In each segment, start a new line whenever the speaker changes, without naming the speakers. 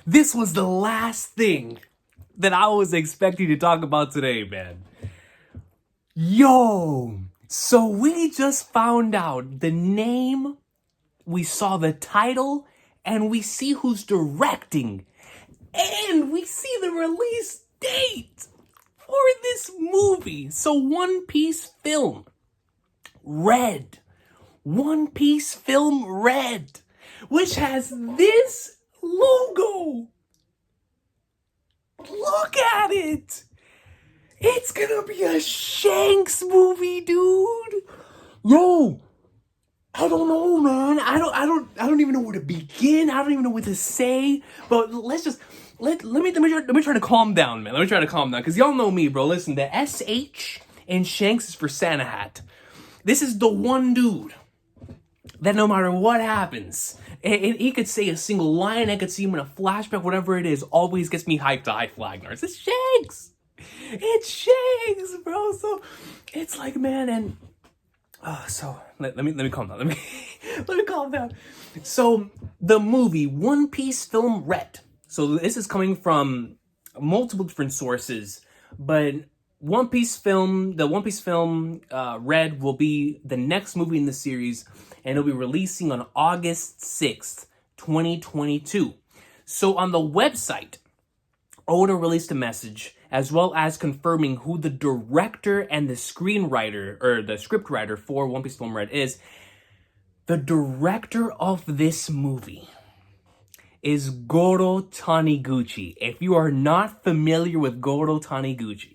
This was the last thing that I was expecting to talk about today, man. Yo, so we just found out the name, we saw the title, and we see who's directing, and we see the release date for this movie. So One Piece film, Red. One Piece film Red, which has this logo. Look at it. It's gonna be a Shanks movie, dude. Yo, I don't know, man. I don't even know where to begin. I don't even know what to say. But let me try to calm down, man. Let me try to calm down, because y'all know me, bro. Listen, the SH in Shanks is for Santa Hat. This is the one dude that no matter what happens, and he could say a single line, I could see him in a flashback, whatever it is, always gets me hyped to high flagners. It's Shanks! It's Shanks, bro! So, it's like, man, and... so, let me calm down. Let me calm down. So, the movie, One Piece film Red. So, this is coming from multiple different sources, but the One Piece film Red will be the next movie in the series, and it'll be releasing on August 6th, 2022. So on the website, Oda released a message as well as confirming who the director and the screenwriter, or the scriptwriter for One Piece film Red is. The director of this movie is Goro Taniguchi. If you are not familiar with Goro Taniguchi,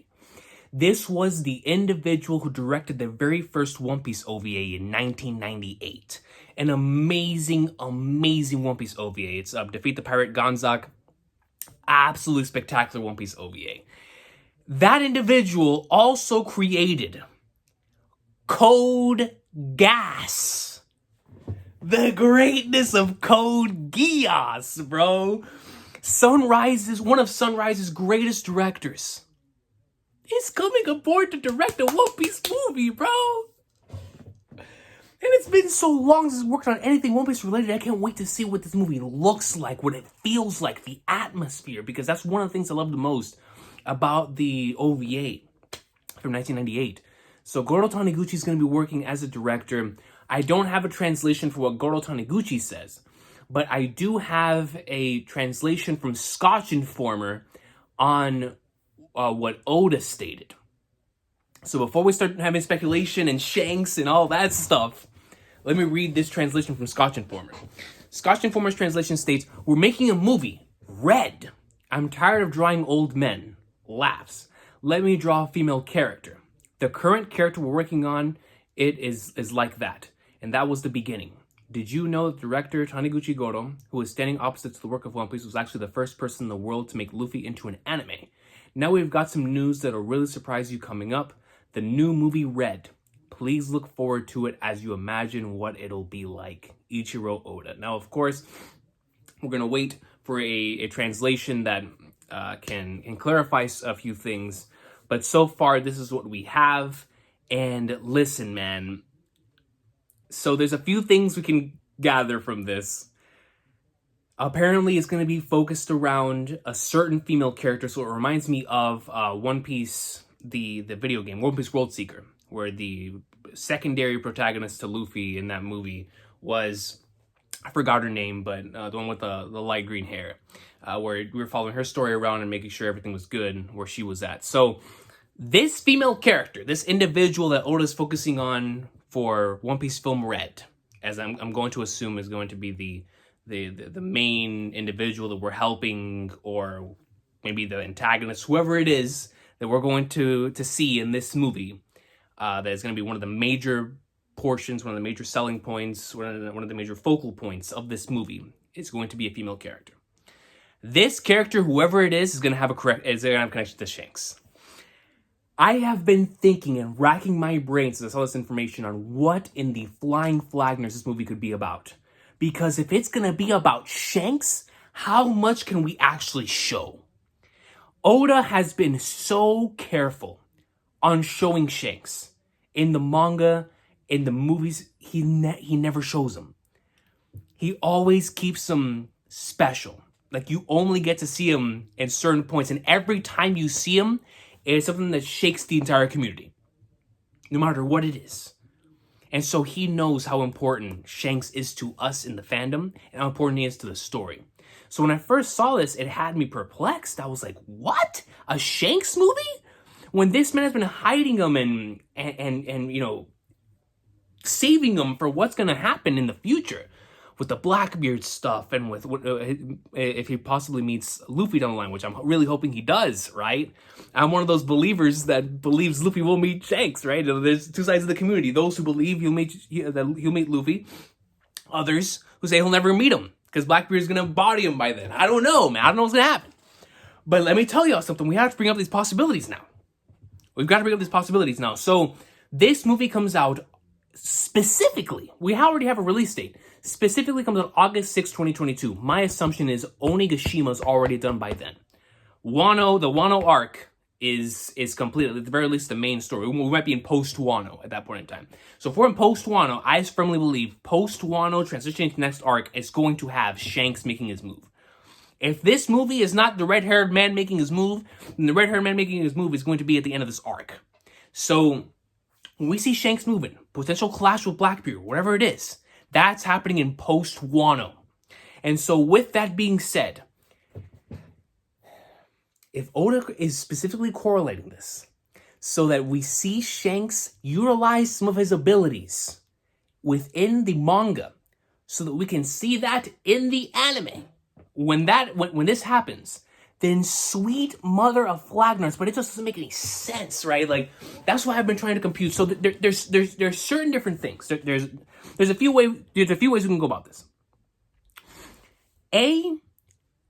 this was the individual who directed the very first One Piece OVA in 1998. An amazing, amazing One Piece OVA. It's Defeat the Pirate Gonzak. Absolutely spectacular One Piece OVA. That individual also created Code Geass. The greatness of Code Geass, bro. One of Sunrise's greatest directors. He's coming aboard to direct a One Piece movie, bro. And it's been so long since I've worked on anything One Piece related. I can't wait to see what this movie looks like, what it feels like, the atmosphere, because that's one of the things I love the most about the OVA from 1998. So Goro Taniguchi is going to be working as a director. I don't have a translation for what Goro Taniguchi says, but I do have a translation from Scotch Informer on what Oda stated. So before we start having speculation and Shanks and all that stuff, let me read this translation from Scotch Informer. Scotch Informer's translation states, "We're making a movie, Red. I'm tired of drawing old men. Laughs. Let me draw a female character. The current character we're working on, it is like that. And that was the beginning. Did you know that director Taniguchi Goro, who is standing opposite to the work of One Piece, was actually the first person in the world to make Luffy into an anime? Now we've got some news that'll really surprise you coming up. The new movie Red. Please look forward to it as you imagine what it'll be like. Ichiro Oda." Now, of course, we're going to wait for a translation that can clarify a few things. But so far, this is what we have. And listen, man. So there's a few things we can gather from this. Apparently, it's going to be focused around a certain female character, so it reminds me of One Piece, the video game, One Piece World Seeker, where the secondary protagonist to Luffy in that movie was, I forgot her name, but the one with the light green hair, where we were following her story around and making sure everything was good where she was at. So this female character, this individual that Oda's focusing on for One Piece film Red, as I'm going to assume is going to be the main individual that we're helping, or maybe the antagonist, whoever it is that we're going to see in this movie, that is going to be one of the major portions, one of the major selling points, one of the major focal points of this movie, is going to be a female character. This character, whoever it is going to have a connection to Shanks. I have been thinking and racking my brains as I saw this information on what in the flying flagners this movie could be about. Because if it's going to be about Shanks, how much can we actually show? Oda has been so careful on showing Shanks. In the manga, in the movies, he never shows him. He always keeps him special. Like, you only get to see him at certain points, and every time you see him, it's something that shakes the entire community, no matter what it is. And so he knows how important Shanks is to us in the fandom and how important he is to the story. So when I first saw this, it had me perplexed. I was like, what? A Shanks movie? When this man has been hiding him and you know, saving him for what's going to happen in the future with the Blackbeard stuff, and with if he possibly meets Luffy down the line, which I'm really hoping he does, right? I'm one of those believers that believes Luffy will meet Shanks, right? There's two sides of the community: those who believe he'll meet Luffy, others who say he'll never meet him because Blackbeard's gonna body him by then. I don't know, man. I don't know what's gonna happen. But let me tell y'all something. We have to bring up these possibilities now. We've got to bring up these possibilities now. So this movie comes out specifically, we already have a release date, specifically comes out August 6, 2022. My assumption is Onigashima already done by then. The Wano arc is complete, at the very least the main story. We might be in post-Wano at that point in time. So if we're in post-Wano, I firmly believe post-Wano transitioning to the next arc is going to have Shanks making his move. If this movie is not the red-haired man making his move, then the red-haired man making his move is going to be at the end of this arc. So when we see Shanks moving, potential clash with Blackbeard, whatever it is, that's happening in post-Wano. And so with that being said, if Oda is specifically correlating this so that we see Shanks utilize some of his abilities within the manga so that we can see that in the anime, when this happens, then sweet mother of Flagnards, but it just doesn't make any sense, right? Like, that's why I've been trying to compute. So there's certain different things. There's a few ways we can go about this.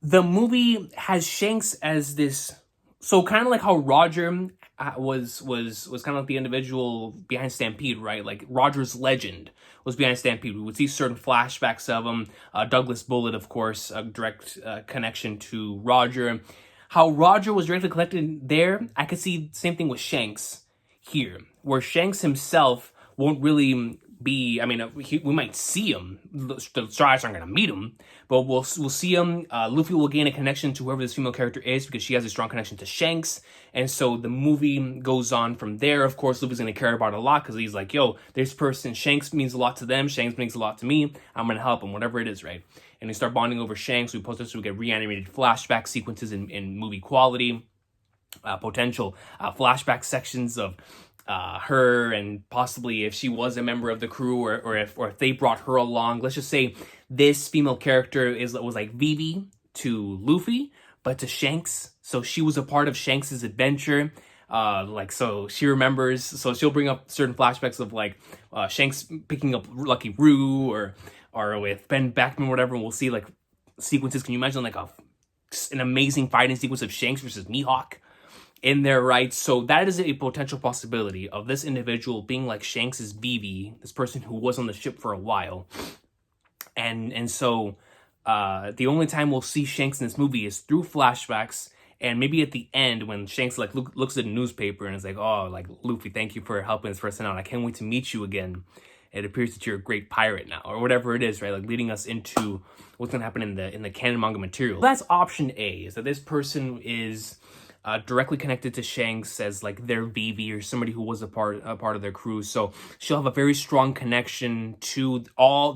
The movie has Shanks as this, so kind of like how Roger was kind of like the individual behind Stampede, right? Like Roger's legend was behind Stampede. We would see certain flashbacks of him. Douglas Bullet, of course, a direct connection to Roger. How Roger was directly connected there, I could see the same thing with Shanks here, where Shanks himself won't really be, I mean, we might see him. The Stars aren't going to meet him, but we'll see him. Luffy will gain a connection to whoever this female character is because she has a strong connection to Shanks. And so the movie goes on from there. Of course, Luffy's going to care about it a lot because he's like, yo, this person, Shanks means a lot to them. Shanks means a lot to me. I'm going to help him, whatever it is, right? And they start bonding over Shanks. We potentially get reanimated flashback sequences in movie quality, potential flashback sections of her, and possibly if she was a member of the crew, or if they brought her along. Let's just say this female character was like Vivi to Luffy, but to Shanks. So she was a part of Shanks's adventure. So she remembers, so she'll bring up certain flashbacks of like Shanks picking up Lucky Roo or with Ben Beckman, whatever. And we'll see like sequences. Can you imagine like an amazing fighting sequence of Shanks versus Mihawk in there, right? So that is a potential possibility of this individual being like Shanks's Vivi, this person who was on the ship for a while. And so the only time we'll see Shanks in this movie is through flashbacks, and maybe at the end when Shanks like looks at the newspaper and is like, oh, like, Luffy, thank you for helping this person out. I can't wait to meet you again. It appears that you're a great pirate now, or whatever it is, right? Like leading us into what's gonna happen in the canon manga material. That's option A, is that this person is directly connected to Shanks as like their Vivi or somebody who was a part of their crew. So she'll have a very strong connection to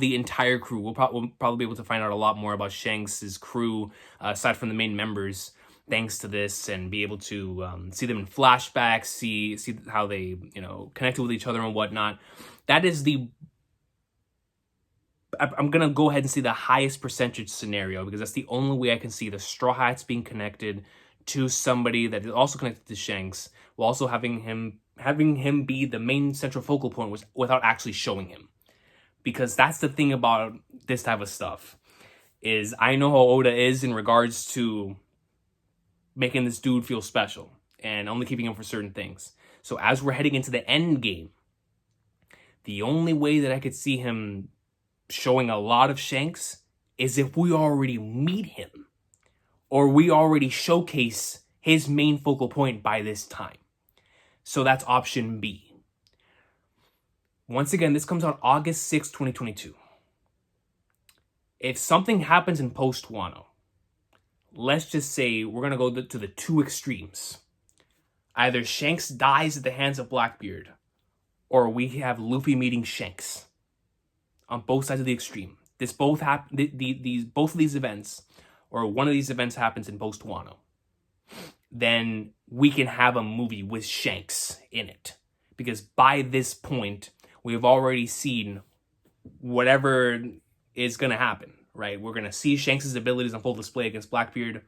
the entire crew. We'll probably be able to find out a lot more about Shanks's crew aside from the main members, thanks to this, and be able to see them in flashbacks, see how they connected with each other and whatnot. That is I'm gonna go ahead and see the highest percentage scenario, because that's the only way I can see the Straw Hats being connected to somebody that is also connected to Shanks, while also having him be the main central focal point without actually showing him. Because that's the thing about this type of stuff, is I know how Oda is in regards to making this dude feel special and only keeping him for certain things. So as we're heading into the end game, the only way that I could see him showing a lot of Shanks is if we already meet him, or we already showcase his main focal point by this time. So that's option B. Once again, this comes out August 6th, 2022. If something happens in post-Wano, let's just say we're gonna go to the two extremes. Either Shanks dies at the hands of Blackbeard, or we have Luffy meeting Shanks. On both sides of the extreme. This both both of these events, or one of these events happens in post Wano. Then we can have a movie with Shanks in it. Because by this point, we've already seen whatever is going to happen, right? We're going to see Shanks' abilities on full display against Blackbeard,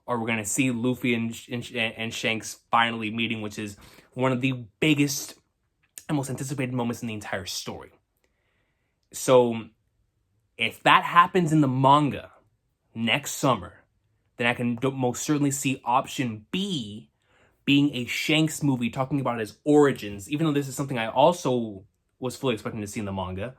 or we're going to see Luffy and Shanks finally meeting, which is one of the biggest and most anticipated moments in the entire story. So, if that happens in the manga next summer, then I can most certainly see option B being a Shanks movie talking about his origins, even though this is something I also was fully expecting to see in the manga.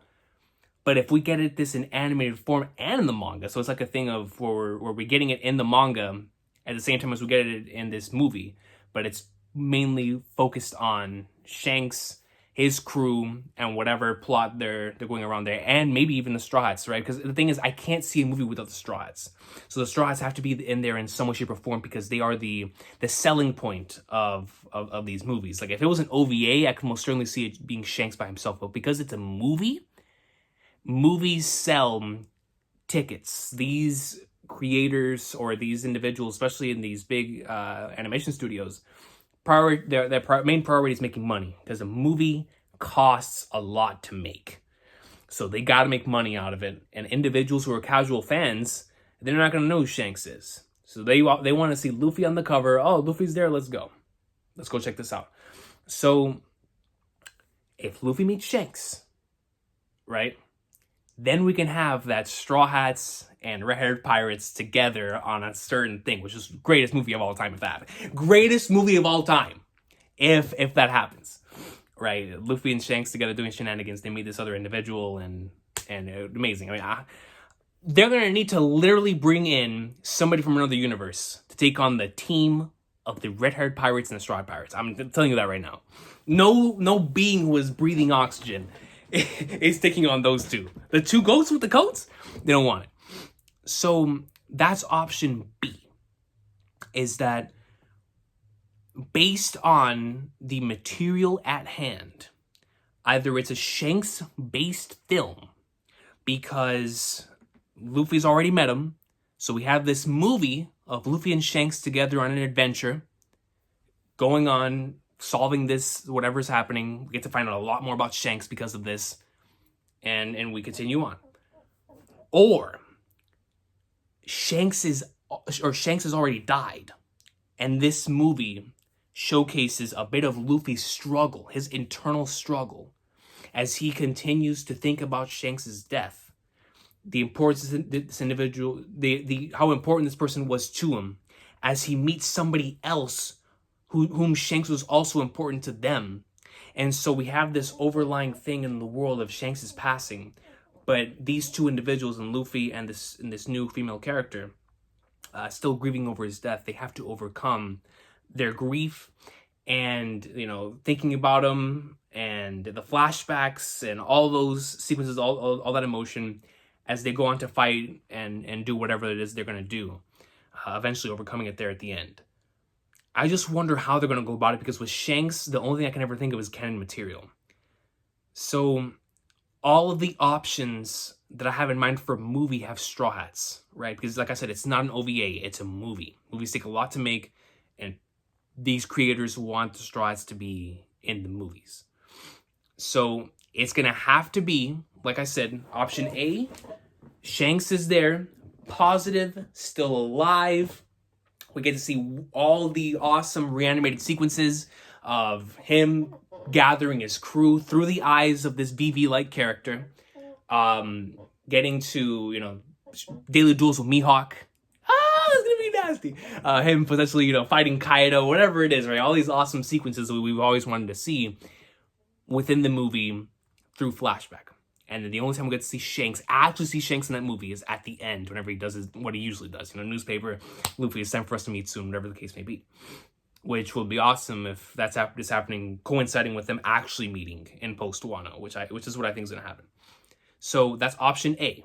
But if we get this in animated form and in the manga, so it's like a thing of where we're getting it in the manga at the same time as we get it in this movie, but it's mainly focused on Shanks, his crew, and whatever plot they're going around there, and maybe even the Straw Hats, right? Because the thing is, I can't see a movie without the Straw Hats. So the Straw Hats have to be in there in some way, shape, or form because they are the selling point of these movies. Like, if it was an OVA, I could most certainly see it being Shanks by himself, but because it's a movie, movies sell tickets. These creators or these individuals, especially in these big animation studios, their main priority is making money because a movie costs a lot to make. So they got to make money out of it. And individuals who are casual fans, they're not going to know who Shanks is. So they want to see Luffy on the cover. Oh, Luffy's there. Let's go. Let's go check this out. So if Luffy meets Shanks, right, then we can have that Straw Hats and Red-Haired Pirates together on a certain thing, which is the greatest movie of all time if that happens. Greatest movie of all time if that happens, right? Luffy and Shanks together doing shenanigans. They meet this other individual and amazing. I mean, they're going to need to literally bring in somebody from another universe to take on the team of the Red-Haired Pirates and the Straw Hat Pirates. I'm telling you that right now. No being who is breathing oxygen is taking on those two. The two goats with the coats, they don't want it. So that's option B, is that based on the material at hand, either it's a Shanks-based film because Luffy's already met him, so we have this movie of Luffy and Shanks together on an adventure, going on, solving this, whatever's happening. We get to find out a lot more about Shanks because of this, and we continue on. Or Shanks has already died, and this movie showcases a bit of Luffy's struggle, his internal struggle, as he continues to think about Shanks' death, the importance of this individual, how important this person was to him, as he meets somebody else whom Shanks was also important to them. And so we have this overlying thing in the world of Shanks' passing, but these two individuals, and Luffy and this new female character, still grieving over his death, they have to overcome their grief and, thinking about him and the flashbacks and all those sequences, all that emotion as they go on to fight and do whatever it is they're going to do, eventually overcoming it there at the end. I just wonder how they're going to go about it, because with Shanks, the only thing I can ever think of is canon material. So all of the options that I have in mind for a movie have Straw Hats, right? Because like I said, it's not an OVA, it's a movie. Movies take a lot to make, and these creators want the Straw Hats to be in the movies. So it's going to have to be, like I said, option A, Shanks is there, positive, still alive. We get to see all the awesome reanimated sequences of him gathering his crew through the eyes of this VV-like character. Getting to, daily duels with Mihawk. It's going to be nasty. Him potentially, fighting Kaido, whatever it is, right? All these awesome sequences that we've always wanted to see within the movie through flashback. And then the only time we get to see Shanks, actually see Shanks in that movie, is at the end, whenever he does what he usually does. Newspaper, Luffy is sent for us to meet soon, whatever the case may be. Which will be awesome if that's happening, coinciding with them actually meeting in post Wano, which is what I think is going to happen. So that's option A.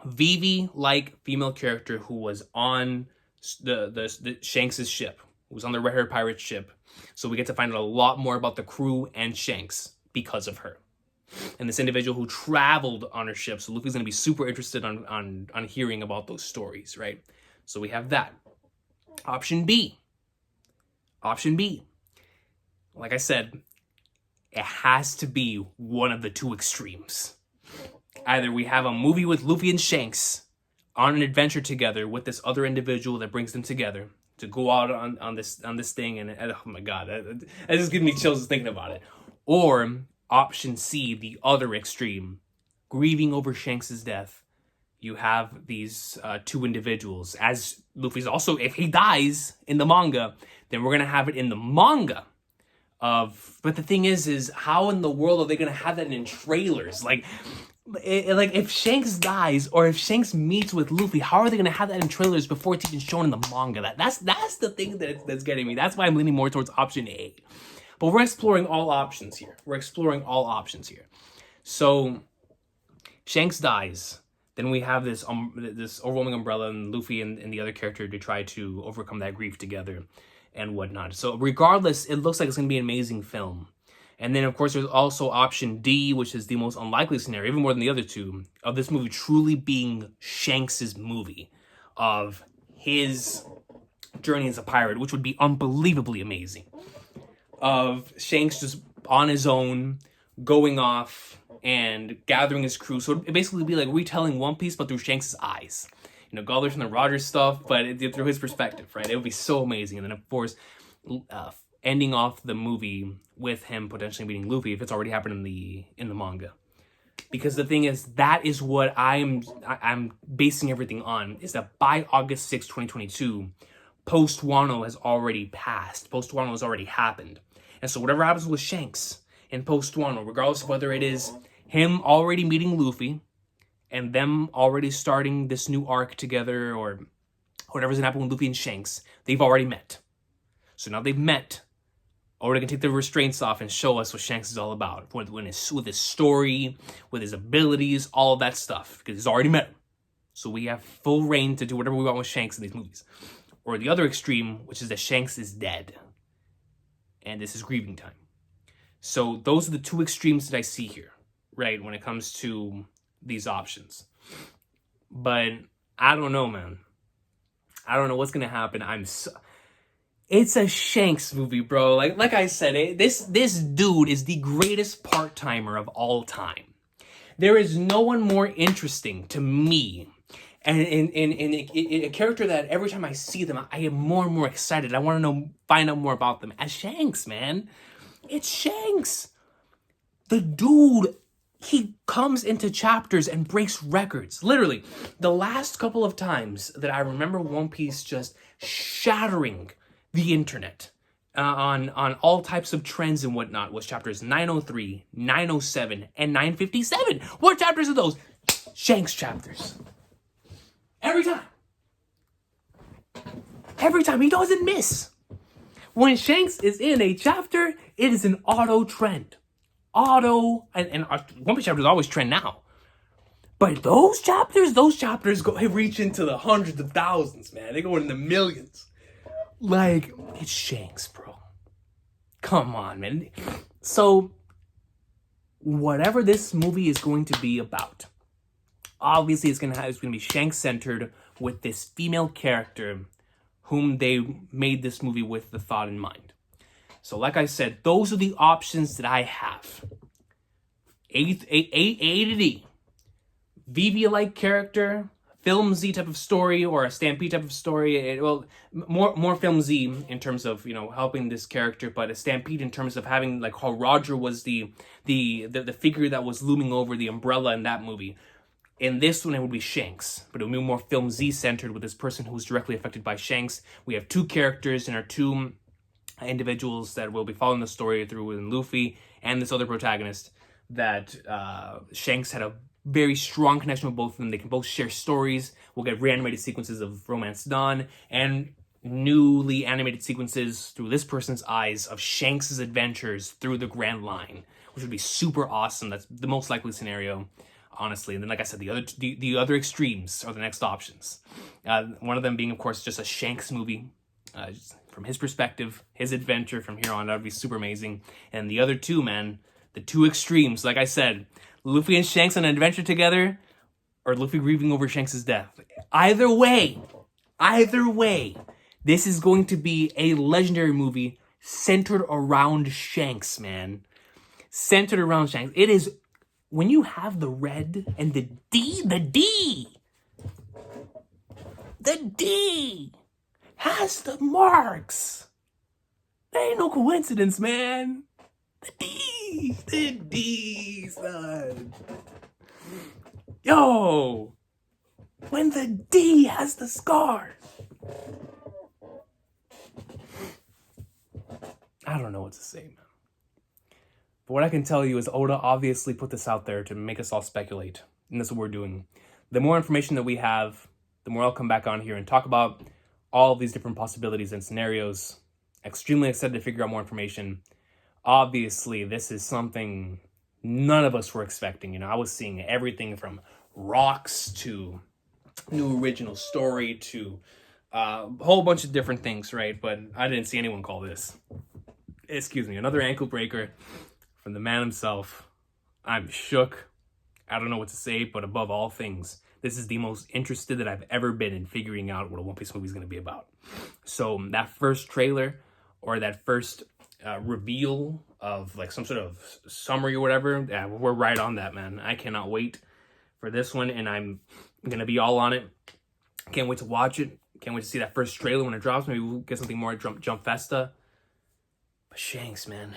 Vivi-like female character who was on the Shanks' ship. It was on the Red Haired Pirate ship. So we get to find out a lot more about the crew and Shanks because of her. And this individual who traveled on her ship. So Luffy's going to be super interested on hearing about those stories, right? So we have that. Option B. Like I said, it has to be one of the two extremes. Either we have a movie with Luffy and Shanks on an adventure together with this other individual that brings them together to go out on this thing, and oh my god, that just gives me chills just thinking about it. Or option C, the other extreme, grieving over Shanks' death. You have these two individuals. As Luffy's also, if he dies in the manga, then we're gonna have it in the manga. But the thing is how in the world are they gonna have that in trailers? Like if Shanks dies or if Shanks meets with Luffy, how are they gonna have that in trailers before it's even shown in the manga? That's the thing that's getting me. That's why I'm leaning more towards option A. But we're exploring all options here. So Shanks dies. Then we have this overwhelming umbrella and Luffy and the other character to try to overcome that grief together and whatnot. So regardless, it looks like it's going to be an amazing film. And then, of course, there's also option D, which is the most unlikely scenario, even more than the other two, of this movie truly being Shanks' movie, of his journey as a pirate, which would be unbelievably amazing. Of Shanks just on his own, going off and gathering his crew. So it'd basically be like retelling One Piece, but through Shanks' eyes. You know, Gallagher from the Rogers stuff, but through his perspective, right? It would be so amazing. And then, of course, ending off the movie with him potentially meeting Luffy if it's already happened in the manga. Because the thing is, that is what I'm basing everything on, is that by August 6, 2022, post-Wano has already passed. Post-Wano has already happened. And so whatever happens with Shanks in post-Wano, regardless of whether it is him already meeting Luffy and them already starting this new arc together, or whatever's gonna happen with Luffy and Shanks, they've already met. So now they've met, or they can take the restraints off and show us what Shanks is all about, with his story, with his abilities, all of that stuff, because he's already met him. So we have full reign to do whatever we want with Shanks in these movies. Or the other extreme, which is that Shanks is dead, and this is grieving time. So those are the two extremes that I see here, right, when it comes to these options. But I don't know, man. I don't know what's gonna happen. It's a Shanks movie, bro. Like I said, this dude is the greatest part-timer of all time. There is no one more interesting to me, and a character that every time I see them, I get more and more excited. I want to find out more about them. As Shanks, man. It's Shanks. The dude, he comes into chapters and breaks records. Literally, the last couple of times that I remember One Piece just shattering the internet on all types of trends and whatnot was chapters 903, 907, and 957. What chapters are those? Shanks chapters. Every time. He doesn't miss. When Shanks is in a chapter, it is an auto trend. And One Piece chapters always trend now. But those chapters reach into the hundreds of thousands, man. They go in the millions. Like, it's Shanks, bro. Come on, man. So, whatever this movie is going to be about, obviously it's gonna be Shanks centered with this female character whom they made this movie with the thought in mind. So like I said, those are the options that I have. A to D. Vivi-like character, Film Z type of story, or a Stampede type of story. More Film Z in terms of, helping this character, but a Stampede in terms of having, like, how Roger was the figure that was looming over the umbrella in that movie. In this one, it would be Shanks, but it would be more Film Z-centered with this person who's directly affected by Shanks. We have two characters and our two individuals that will be following the story through with Luffy and this other protagonist that Shanks had a very strong connection with both of them. They can both share stories. We'll get reanimated sequences of Romance Dawn and newly animated sequences through this person's eyes of Shanks' adventures through the Grand Line, which would be super awesome. That's the most likely scenario. honestly. And then, like I said, the other extremes are the next options. One of them being, of course, just a Shanks movie. From his perspective, his adventure from here on, that would be super amazing. And the other two, man, the two extremes, like I said, Luffy and Shanks on an adventure together, or Luffy grieving over Shanks' death. Either way, this is going to be a legendary movie centered around Shanks, man. Centered around Shanks. It is, when you have the red and the D has the marks. That ain't no coincidence, man. The D, son. Yo, when the D has the scars. I don't know what to say, man. But what I can tell you is Oda obviously put this out there to make us all speculate. And that's what we're doing. The more information that we have, the more I'll come back on here and talk about all of these different possibilities and scenarios. Extremely excited to figure out more information. Obviously, this is something none of us were expecting. You know, I was seeing everything from rocks to new original story to a whole bunch of different things, right? But I didn't see anyone call this, excuse me, another ankle breaker from the man himself. I'm shook. I don't know what to say, but above all things, this is the most interested that I've ever been in figuring out what a One Piece movie is going to be about. So that first trailer or that first reveal of like some sort of summary or whatever, yeah, we're right on that, man. I cannot wait for this one, and I'm going to be all on it. Can't wait to watch it. Can't wait to see that first trailer when it drops. Maybe we'll get something more at Jump Festa. But Shanks, man,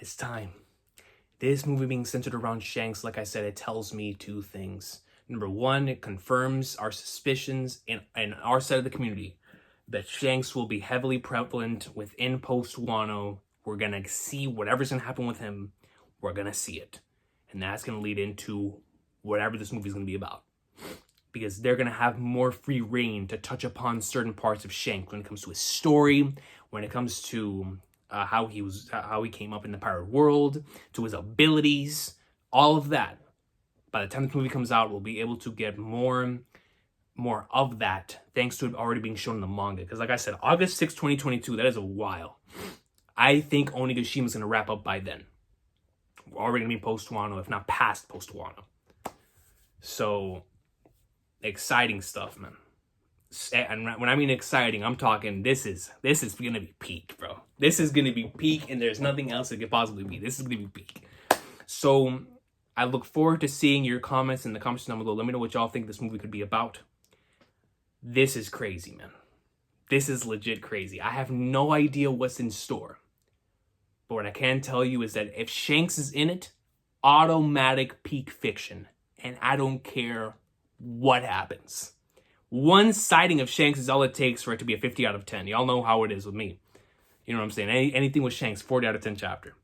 it's time. This movie being centered around Shanks, like I said, it tells me two things. Number one, it confirms our suspicions in our side of the community that Shanks will be heavily prevalent within post-Wano. We're going to see whatever's going to happen with him. We're going to see it. And that's going to lead into whatever this movie is going to be about. Because they're going to have more free reign to touch upon certain parts of Shanks when it comes to his story, when it comes to how he came up in the pirate world, to his abilities, all of that. By the time the movie comes out, we'll be able to get more of that, thanks to it already being shown in the manga. Because like I said, August 6, 2022, that is a while. I think Onigashima is going to wrap up by then. We're already going to be post-Wano, if not past post-Wano. So, exciting stuff, man. And when I mean exciting, I'm talking this is going to be peak, bro. This is going to be peak, and there's nothing else it could possibly be. This is going to be peak. So, I look forward to seeing your comments in the comments down below. Let me know what y'all think this movie could be about. This is crazy, man. This is legit crazy. I have no idea what's in store. But what I can tell you is that if Shanks is in it, automatic peak fiction. And I don't care what happens. One sighting of Shanks is all it takes for it to be a 50 out of 10. Y'all know how it is with me. You know what I'm saying? Anything with Shanks, 40 out of 10 chapter.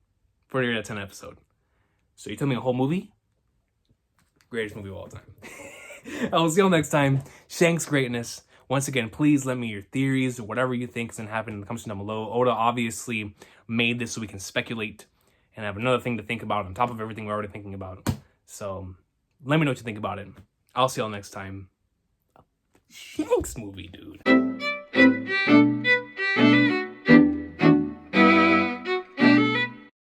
40 out of 10 episode. So you tell me a whole movie? Greatest movie of all time. I will see y'all next time. Shanks greatness. Once again, please let me your theories or whatever you think is going to happen in the comments down below. Oda obviously made this so we can speculate and have another thing to think about on top of everything we're already thinking about. So let me know what you think about it. I'll see y'all next time. Shanks movie, dude.